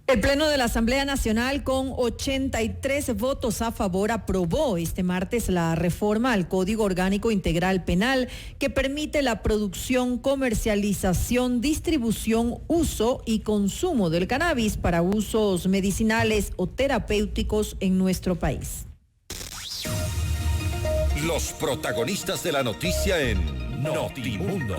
El Pleno de la Asamblea Nacional, con 83 votos a favor, aprobó este martes la reforma al Código Orgánico Integral Penal que permite la producción, comercialización, distribución, uso y consumo del cannabis para usos medicinales o terapéuticos en nuestro país. Los protagonistas de la noticia en Notimundo.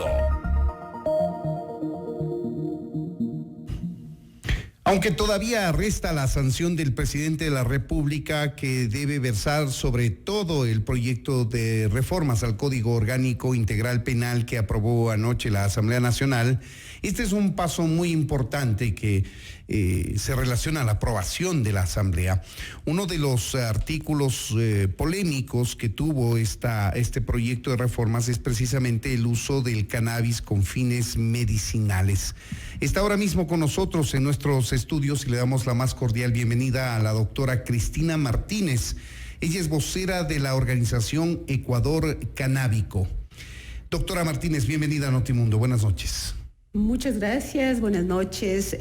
Aunque todavía resta la sanción del presidente de la República, que debe versar sobre todo el proyecto de reformas al Código Orgánico Integral Penal que aprobó anoche la Asamblea Nacional, este es un paso muy importante que se relaciona a la aprobación de la Asamblea. Uno de los artículos polémicos que tuvo este proyecto de reformas es precisamente el uso del cannabis con fines medicinales. Está ahora mismo con nosotros en nuestros estudios y le damos la más cordial bienvenida a la doctora Cristina Martínez. Ella es vocera de la organización Ecuador Canábico. Doctora Martínez, bienvenida a Notimundo. Buenas noches. Muchas gracias, buenas noches.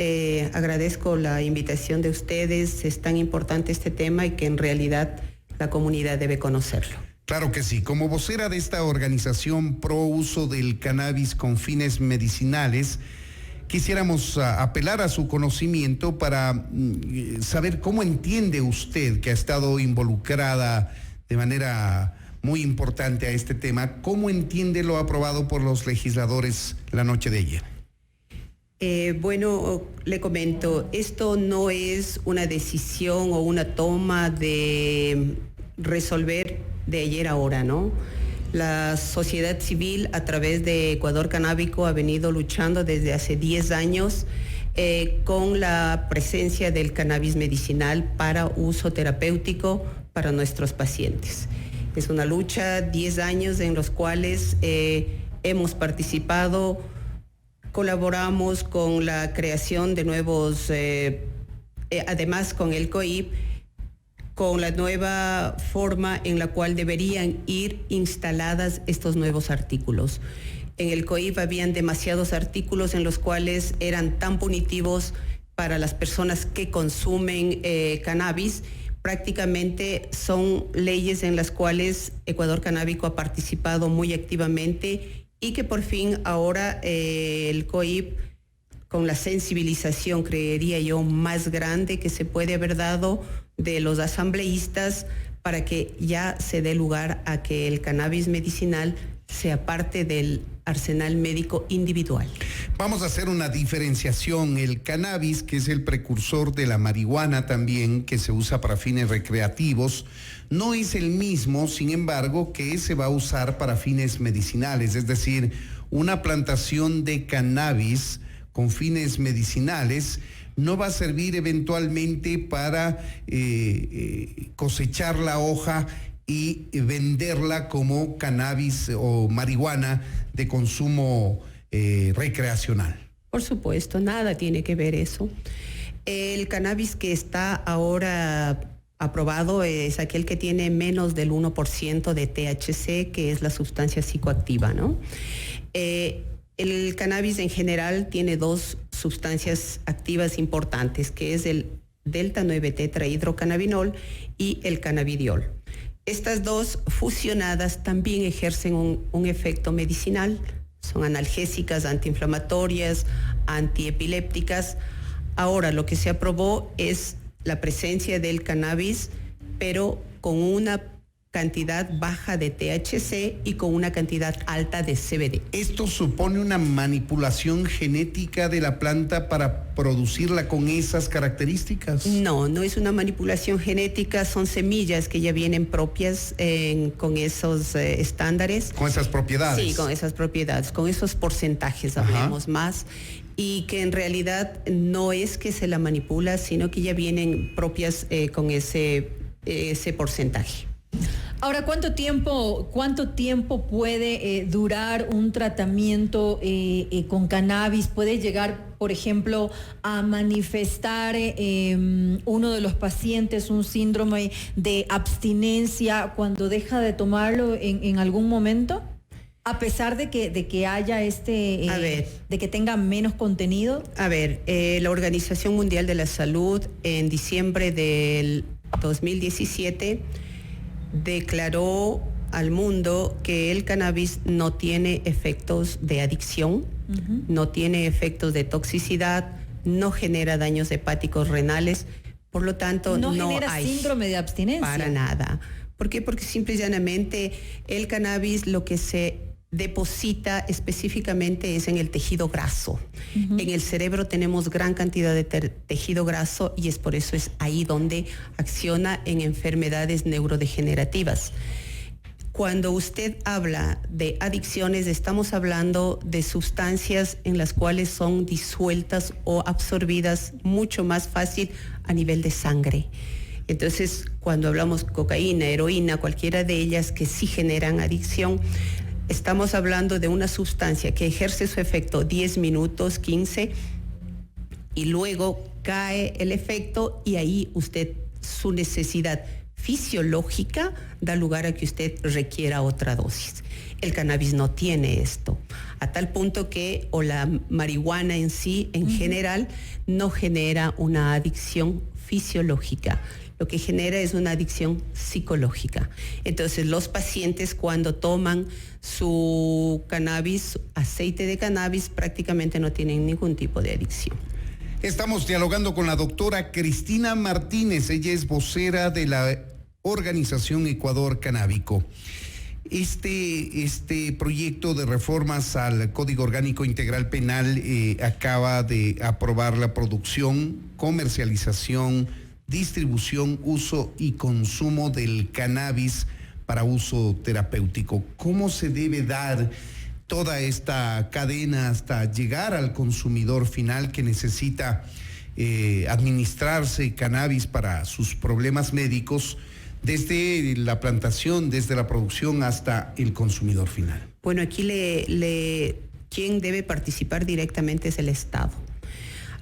Agradezco la invitación de ustedes. Es tan importante este tema y que en realidad la comunidad debe conocerlo. Claro que sí. Como vocera de esta organización pro uso del cannabis con fines medicinales, quisiéramos apelar a su conocimiento para saber cómo entiende usted, que ha estado involucrada de manera muy importante a este tema, cómo entiende lo aprobado por los legisladores la noche de ayer. Bueno, le comento, esto no es una decisión o una toma de resolver de ayer a ahora, ¿no? La sociedad civil a través de Ecuador Canábico ha venido luchando desde hace 10 años con la presencia del cannabis medicinal para uso terapéutico para nuestros pacientes. Es una lucha, 10 años en los cuales hemos participado, colaboramos con la creación de nuevos, además con el COIP, con la nueva forma en la cual deberían ir instaladas estos nuevos artículos. En el COIP habían demasiados artículos en los cuales eran tan punitivos para las personas que consumen cannabis. Prácticamente son leyes en las cuales Ecuador Canábico ha participado muy activamente y que por fin ahora el COIP, con la sensibilización, creería yo, más grande que se puede haber dado de los asambleístas para que ya se dé lugar a que el cannabis medicinal sea parte del arsenal médico individual. Vamos a hacer una diferenciación. El cannabis, que es el precursor de la marihuana también, que se usa para fines recreativos, no es el mismo, sin embargo, que se va a usar para fines medicinales. Es decir, una plantación de cannabis con fines medicinales no va a servir eventualmente para cosechar la hoja y venderla como cannabis o marihuana de consumo recreacional. Por supuesto, nada tiene que ver eso. El cannabis que está ahora aprobado es aquel que tiene menos del 1% de THC, que es la sustancia psicoactiva, ¿no? El cannabis en general tiene dos sustancias activas importantes, que es el delta 9 tetrahidrocannabinol y el cannabidiol. Estas dos fusionadas también ejercen un efecto medicinal. Son analgésicas, antiinflamatorias, antiepilépticas. Ahora lo que se aprobó es la presencia del cannabis, pero con una cantidad baja de THC y con una cantidad alta de CBD. ¿Esto supone una manipulación genética de la planta para producirla con esas características? No, no es una manipulación genética, son semillas que ya vienen propias con esos estándares. ¿Con esas propiedades? Sí, con esas propiedades, con esos porcentajes, hablemos más. Y que en realidad no es que se la manipula, sino que ya vienen propias con ese porcentaje. Ahora, ¿cuánto tiempo puede durar un tratamiento con cannabis? ¿Puede llegar, por ejemplo, a manifestar uno de los pacientes un síndrome de abstinencia cuando deja de tomarlo en algún momento? A pesar de que haya de que tenga menos contenido. A ver, la Organización Mundial de la Salud en diciembre del 2017 declaró al mundo que el cannabis no tiene efectos de adicción, no tiene efectos de toxicidad, no genera daños hepáticos renales, por lo tanto no genera síndrome de abstinencia. Para nada. ¿Por qué? Porque simple y llanamente el cannabis lo que se deposita específicamente es en el tejido graso. En el cerebro tenemos gran cantidad de tejido graso y es por eso es ahí donde acciona en enfermedades neurodegenerativas. Cuando usted habla de adicciones, estamos hablando de sustancias en las cuales son disueltas o absorbidas mucho más fácil a nivel de sangre. Entonces, cuando hablamos cocaína, heroína, cualquiera de ellas que sí generan adicción, estamos hablando de una sustancia que ejerce su efecto 10 minutos, 15, y luego cae el efecto y ahí usted, su necesidad fisiológica da lugar a que usted requiera otra dosis. El cannabis no tiene esto, a tal punto que, o la marihuana en sí, en general, no genera una adicción fisiológica. Lo que genera es una adicción psicológica. Entonces, los pacientes cuando toman su cannabis, aceite de cannabis, prácticamente no tienen ningún tipo de adicción. Estamos dialogando con la doctora Cristina Martínez. Ella es vocera de la organización Ecuador Canábico. Este proyecto de reformas al Código Orgánico Integral Penal acaba de aprobar la producción, comercialización, distribución, uso y consumo del cannabis para uso terapéutico. ¿Cómo se debe dar toda esta cadena hasta llegar al consumidor final que necesita administrarse cannabis para sus problemas médicos, desde la plantación, desde la producción hasta el consumidor final? Bueno, aquí quien debe participar directamente es el Estado,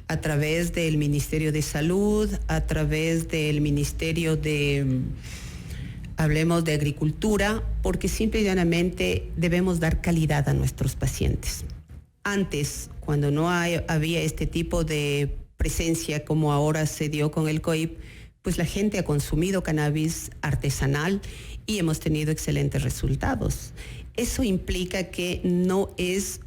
a través del Ministerio de Salud, a través del Ministerio de, hablemos de Agricultura, porque simple y llanamente debemos dar calidad a nuestros pacientes. Antes, cuando no había este tipo de presencia como ahora se dio con el COIP, pues la gente ha consumido cannabis artesanal y hemos tenido excelentes resultados. Eso implica que no es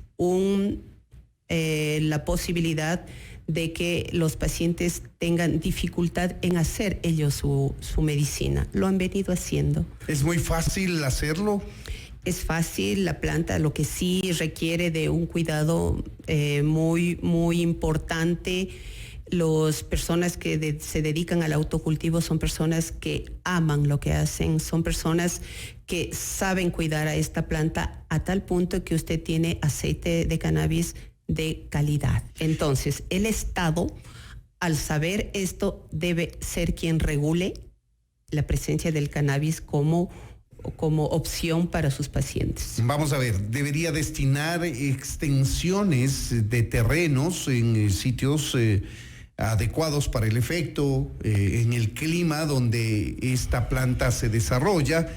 la posibilidad de que los pacientes tengan dificultad en hacer ellos su medicina. Lo han venido haciendo. ¿Es muy fácil hacerlo? Es fácil, la planta lo que sí requiere de un cuidado muy, muy importante. Las personas que se dedican al autocultivo son personas que aman lo que hacen, son personas que saben cuidar a esta planta a tal punto que usted tiene aceite de cannabis de calidad. Entonces, el Estado, al saber esto, debe ser quien regule la presencia del cannabis como opción para sus pacientes. Vamos a ver, debería destinar extensiones de terrenos en sitios adecuados para el efecto, en el clima donde esta planta se desarrolla,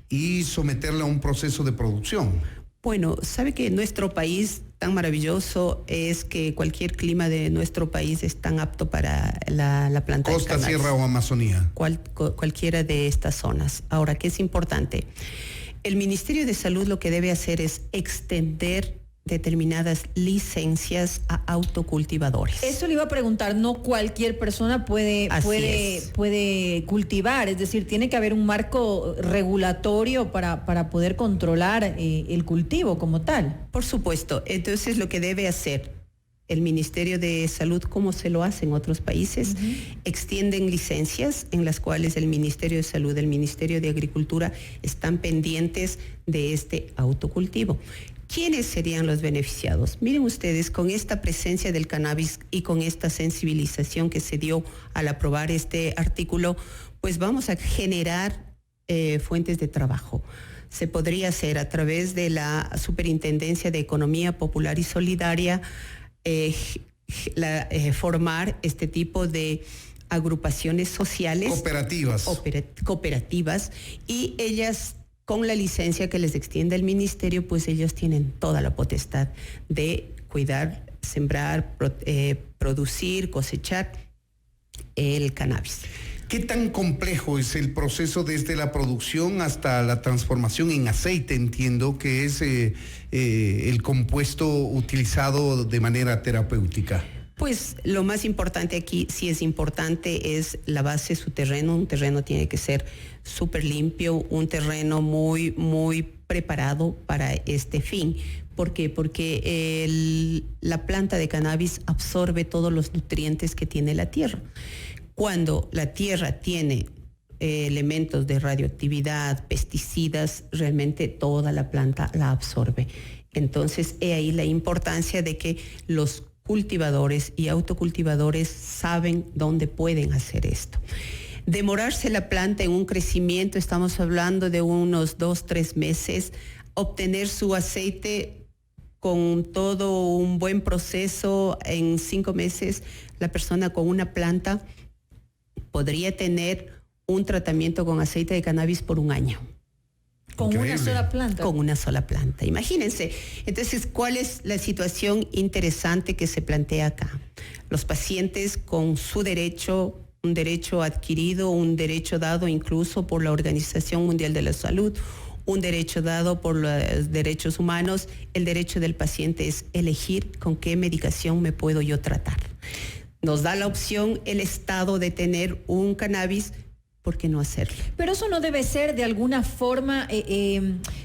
y someterla a un proceso de producción. Bueno, sabe que nuestro país tan maravilloso es que cualquier clima de nuestro país es tan apto para la planta de cannabis. Costa, sierra o Amazonía. Cualquiera de estas zonas. Ahora, ¿qué es importante? El Ministerio de Salud lo que debe hacer es extender determinadas licencias a autocultivadores. Eso le iba a preguntar, no cualquier persona puede cultivar, es decir, tiene que haber un marco regulatorio para poder controlar el cultivo como tal. Por supuesto, entonces lo que debe hacer el Ministerio de Salud, como se lo hace en otros países, extienden licencias en las cuales el Ministerio de Salud, el Ministerio de Agricultura están pendientes de este autocultivo. ¿Quiénes serían los beneficiados? Miren ustedes, con esta presencia del cannabis y con esta sensibilización que se dio al aprobar este artículo, pues vamos a generar fuentes de trabajo. Se podría hacer a través de la Superintendencia de Economía Popular y Solidaria, formar este tipo de agrupaciones sociales. Cooperativas. Cooperativas, y ellas con la licencia que les extiende el ministerio, pues ellos tienen toda la potestad de cuidar, sembrar, producir, cosechar el cannabis. ¿Qué tan complejo es el proceso desde la producción hasta la transformación en aceite? Entiendo que es el compuesto utilizado de manera terapéutica. Pues lo más importante aquí, sí es importante, es la base, su terreno. Un terreno tiene que ser súper limpio, un terreno muy, muy preparado para este fin. ¿Por qué? Porque la planta de cannabis absorbe todos los nutrientes que tiene la tierra. Cuando la tierra tiene elementos de radioactividad, pesticidas, realmente toda la planta la absorbe. Entonces, he ahí la importancia de que los cultivadores y autocultivadores saben dónde pueden hacer esto. Demorarse la planta en un crecimiento, estamos hablando de unos 2-3 meses, obtener su aceite con todo un buen proceso en 5 meses, la persona con una planta podría tener un tratamiento con aceite de cannabis por 1 año. ¿Con una sola planta? Con una sola planta, imagínense. Entonces, ¿cuál es la situación interesante que se plantea acá? Los pacientes con su derecho, un derecho adquirido, un derecho dado incluso por la Organización Mundial de la Salud, un derecho dado por los derechos humanos, el derecho del paciente es elegir con qué medicación me puedo yo tratar. Nos da la opción el Estado de tener un cannabis, ¿por qué no hacerlo? Pero eso no debe ser de alguna forma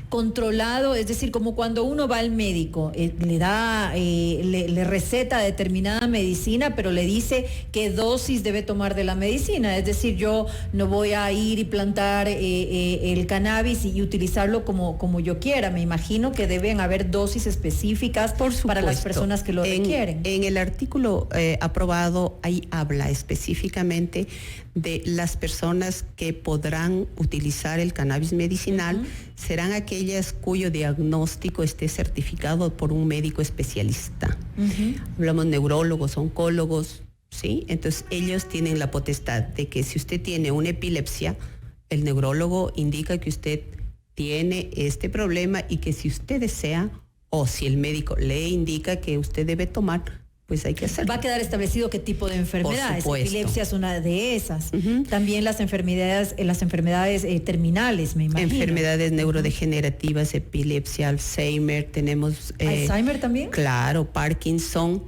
controlado, es decir, como cuando uno va al médico, le receta determinada medicina, pero le dice qué dosis debe tomar de la medicina. Es decir, yo no voy a ir y plantar el cannabis y utilizarlo como yo quiera. Me imagino que deben haber dosis específicas para las personas que lo requieren. En el artículo aprobado, ahí habla específicamente de las personas que podrán utilizar el cannabis medicinal, serán aquellas cuyo diagnóstico esté certificado por un médico especialista. Hablamos neurólogos, oncólogos, ¿sí? Entonces ellos tienen la potestad de que si usted tiene una epilepsia, el neurólogo indica que usted tiene este problema y que si usted desea, o si el médico le indica que usted debe tomar, pues hay que hacerlo. Va a quedar establecido qué tipo de enfermedades. Epilepsia es una de esas. También las enfermedades terminales, me imagino. Enfermedades neurodegenerativas, epilepsia, Alzheimer, tenemos... ¿Alzheimer también? Claro, Parkinson,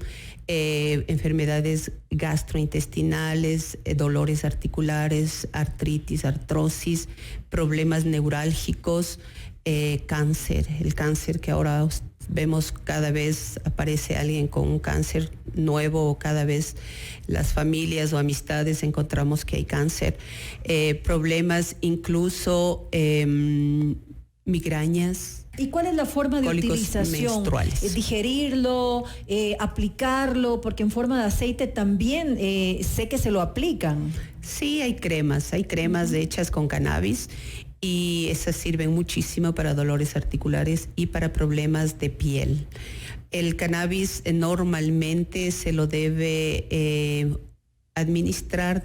enfermedades gastrointestinales, dolores articulares, artritis, artrosis, problemas neurálgicos, cáncer. El cáncer que ahora vemos cada vez aparece alguien con un cáncer nuevo, o cada vez las familias o amistades encontramos que hay cáncer, problemas incluso migrañas. ¿Y cuál es la forma de utilización? Menstruales. Digerirlo, aplicarlo, porque en forma de aceite también sé que se lo aplican. Sí, hay cremas hechas con cannabis, y esas sirven muchísimo para dolores articulares y para problemas de piel. El cannabis normalmente se lo debe administrar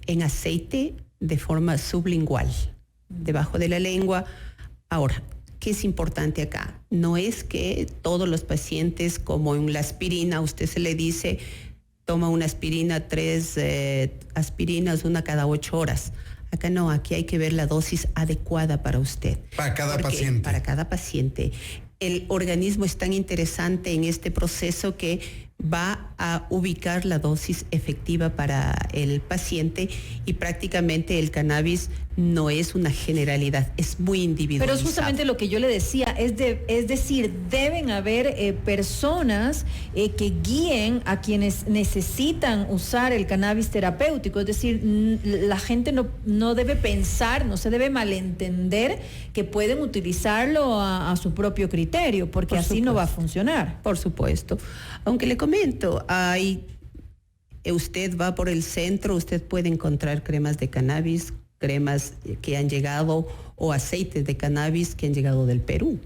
en aceite, de forma sublingual, debajo de la lengua. Ahora, ¿qué es importante acá? No es que todos los pacientes, como en la aspirina, a usted se le dice, toma una aspirina, 3 aspirinas, una cada 8 horas. Acá no, aquí hay que ver la dosis adecuada para usted. Para cada paciente. Para cada paciente. El organismo es tan interesante en este proceso que va a ubicar la dosis efectiva para el paciente, y prácticamente el cannabis no es una generalidad, es muy individualizado. Pero es justamente lo que yo le decía, es decir, deben haber personas que guíen a quienes necesitan usar el cannabis terapéutico. Es decir, la gente no debe pensar, no se debe malentender que pueden utilizarlo a su propio criterio, porque así no va a funcionar. Por supuesto. Aunque le comento, usted va por el centro, usted puede encontrar cremas de cannabis, cremas que han llegado, o aceites de cannabis que han llegado del Perú.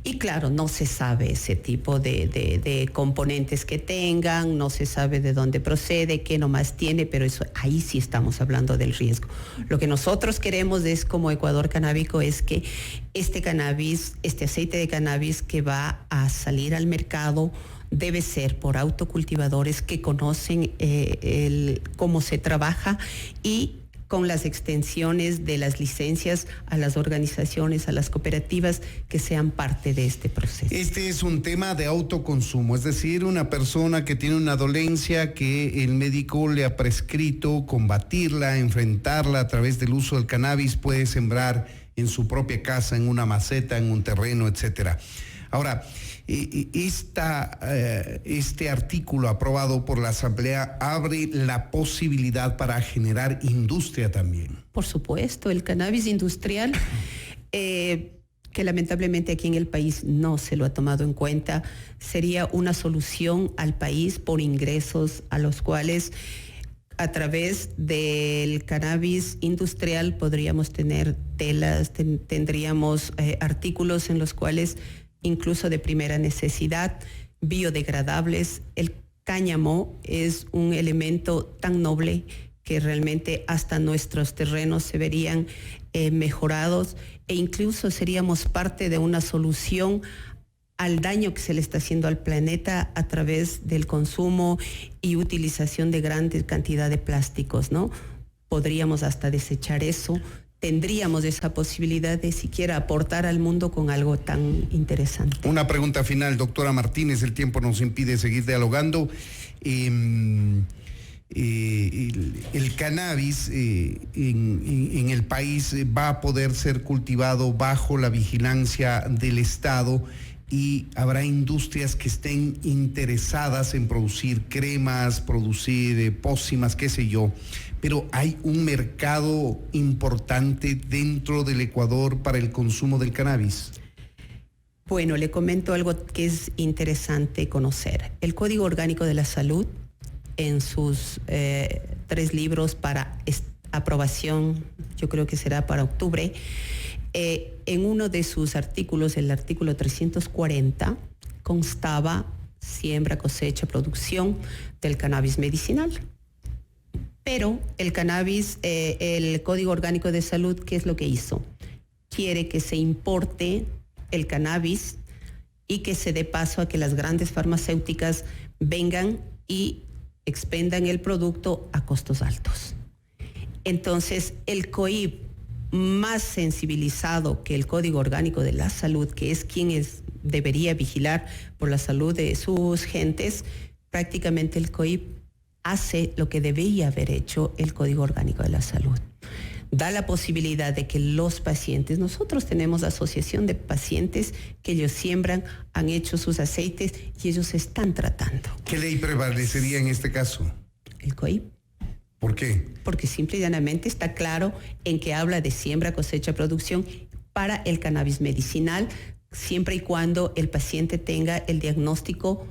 Y claro, no se sabe ese tipo de componentes que tengan, no se sabe de dónde procede, qué nomás tiene, pero eso ahí sí estamos hablando del riesgo. Lo que nosotros queremos es, como Ecuador Canábico, es que este cannabis, este aceite de cannabis que va a salir al mercado, debe ser por autocultivadores que conocen cómo se trabaja y con las extensiones de las licencias a las organizaciones, a las cooperativas que sean parte de este proceso. Este es un tema de autoconsumo, es decir, una persona que tiene una dolencia que el médico le ha prescrito combatirla, enfrentarla a través del uso del cannabis, puede sembrar en su propia casa, en una maceta, en un terreno, etcétera. Ahora, este artículo aprobado por la Asamblea abre la posibilidad para generar industria también. Por supuesto, el cannabis industrial, que lamentablemente aquí en el país no se lo ha tomado en cuenta, sería una solución al país por ingresos a los cuales a través del cannabis industrial podríamos tener telas, tendríamos artículos en los cuales incluso de primera necesidad, biodegradables. El cáñamo es un elemento tan noble que realmente hasta nuestros terrenos se verían mejorados e incluso seríamos parte de una solución al daño que se le está haciendo al planeta a través del consumo y utilización de grandes cantidades de plásticos, ¿no? Podríamos hasta desechar eso. Tendríamos esa posibilidad de siquiera aportar al mundo con algo tan interesante. Una pregunta final, doctora Martínez, el tiempo nos impide seguir dialogando. El cannabis en el país va a poder ser cultivado bajo la vigilancia del Estado y habrá industrias que estén interesadas en producir cremas, producir pócimas, qué sé yo. Pero hay un mercado importante dentro del Ecuador para el consumo del cannabis. Bueno, le comento algo que es interesante conocer. El Código Orgánico de la Salud, en sus 3 libros para aprobación, yo creo que será para octubre, en uno de sus artículos, el artículo 340, constaba siembra, cosecha, producción del cannabis medicinal. Pero el cannabis, el Código Orgánico de Salud, ¿qué es lo que hizo? Quiere que se importe el cannabis y que se dé paso a que las grandes farmacéuticas vengan y expendan el producto a costos altos. Entonces, el COIP, más sensibilizado que el Código Orgánico de la Salud, que es quien debería vigilar por la salud de sus gentes, prácticamente el COIP hace lo que debía haber hecho el Código Orgánico de la Salud. Da la posibilidad de que los pacientes, nosotros tenemos asociación de pacientes que ellos siembran, han hecho sus aceites y ellos se están tratando. ¿Qué ley prevalecería en este caso? El COIP. ¿Por qué? Porque simple y llanamente está claro en que habla de siembra, cosecha, producción para el cannabis medicinal, siempre y cuando el paciente tenga el diagnóstico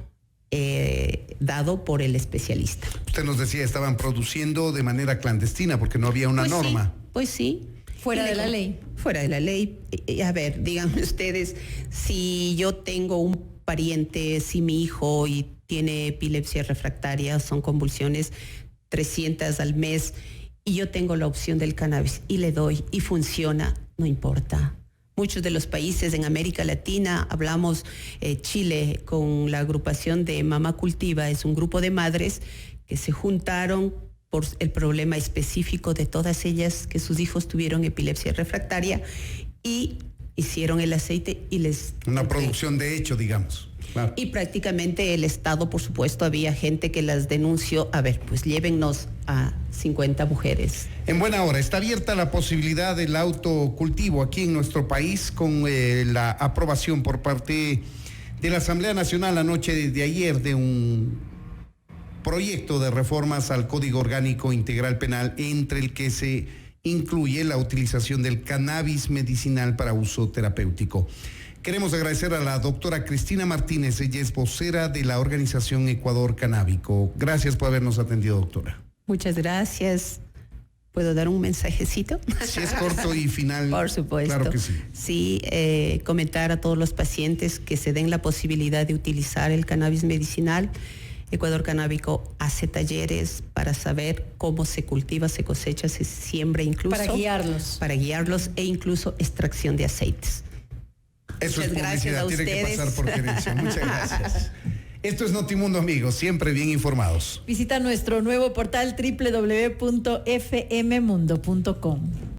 dado por el especialista. Usted nos decía, estaban produciendo de manera clandestina porque no había una norma. Pues sí. Fuera de la ley. Fuera de la ley. A ver, díganme ustedes, si yo tengo un pariente, si mi hijo y tiene epilepsia refractaria, son convulsiones 300 al mes, y yo tengo la opción del cannabis y le doy y funciona, no importa. Muchos de los países en América Latina, hablamos Chile con la agrupación de Mamá Cultiva, es un grupo de madres que se juntaron por el problema específico de todas ellas, que sus hijos tuvieron epilepsia refractaria y hicieron el aceite y les... Una producción de hecho, digamos. Claro. Y prácticamente el Estado, por supuesto, había gente que las denunció. A ver, pues llévennos a 50 mujeres. En buena hora, está abierta la posibilidad del autocultivo aquí en nuestro país con la aprobación por parte de la Asamblea Nacional la noche de ayer de un proyecto de reformas al Código Orgánico Integral Penal, entre el que se incluye la utilización del cannabis medicinal para uso terapéutico. Queremos agradecer a la doctora Cristina Martínez, ella es vocera de la organización Ecuador Canábico. Gracias por habernos atendido, doctora. Muchas gracias. ¿Puedo dar un mensajecito? Si es corto y final. Por supuesto. Claro que sí. Sí, comentar a todos los pacientes que se den la posibilidad de utilizar el cannabis medicinal. Ecuador Canábico hace talleres para saber cómo se cultiva, se cosecha, se siembra incluso. Para guiarlos. Para guiarlos e incluso extracción de aceites. Eso Muchas es gracias publicidad, a tiene que ustedes. pasar por gerencia. Muchas gracias. Esto es Notimundo, amigos, siempre bien informados. Visita nuestro nuevo portal www.fmmundo.com.